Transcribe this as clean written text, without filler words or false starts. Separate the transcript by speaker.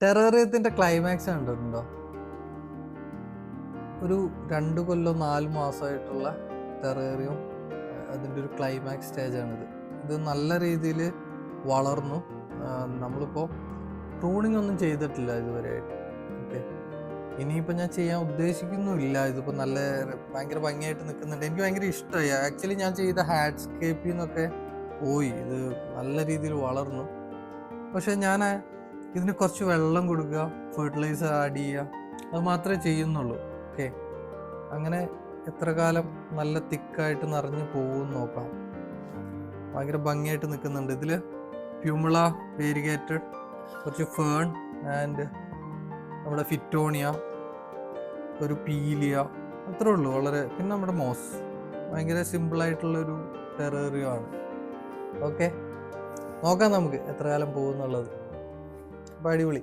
Speaker 1: ടെറേറിയത്തിന്റെ climax കണ്ടിട്ടുണ്ടോ? ഒരു 2 കൊല്ലം 4 മാസമായിട്ടുള്ള terrarium അതിൻ്റെ ഒരു ക്ലൈമാക്സ് സ്റ്റേജാണിത്. ഇത് നല്ല രീതിയിൽ വളർന്നു. നമ്മളിപ്പോൾ പ്രൂണിങ് ഒന്നും ചെയ്തിട്ടില്ല ഇതുവരെയായിട്ട്. ഓക്കെ, ഇനിയിപ്പോൾ ഞാൻ ചെയ്യാൻ ഉദ്ദേശിക്കുന്നുമില്ല. ഇതിപ്പോൾ നല്ല ഭയങ്കര ഭംഗിയായിട്ട് നിൽക്കുന്നുണ്ട്. എനിക്ക് ഭയങ്കര ഇഷ്ടമായി. ആക്ച്വലി ഞാൻ ചെയ്ത ഹാഡ്സ്കേപ്പിൽ നിന്നൊക്കെ പോയി. ഇത് നല്ല രീതിയിൽ വളർന്നു. പക്ഷെ ഞാൻ ഇതിന് കുറച്ച് വെള്ളം കൊടുക്കുക, ഫെർട്ടിലൈസർ ആഡ് ചെയ്യുക, അത് മാത്രമേ ചെയ്യുന്നുള്ളൂ. ഓക്കെ, അങ്ങനെ എത്ര കാലം നല്ല തിക്കായിട്ട് നിറഞ്ഞു പോകും നോക്കാം. ഭയങ്കര ഭംഗിയായിട്ട് നിൽക്കുന്നുണ്ട്. ഇതിൽ പ്യൂമുള വേരിഗേറ്റഡ്, കുറച്ച് ഫേൺ ആൻഡ് നമ്മുടെ ഫിറ്റോണിയ, ഒരു പീലിയ, അത്രേ ഉള്ളൂ. വളരെ പിന്നെ നമ്മുടെ മോസ്. ഭയങ്കര സിമ്പിളായിട്ടുള്ളൊരു ടെറേറിയം ആണ്. ഓക്കെ, നോക്കാം നമുക്ക് എത്ര കാലം പോകുന്നുള്ളത്. അടിപൊളി.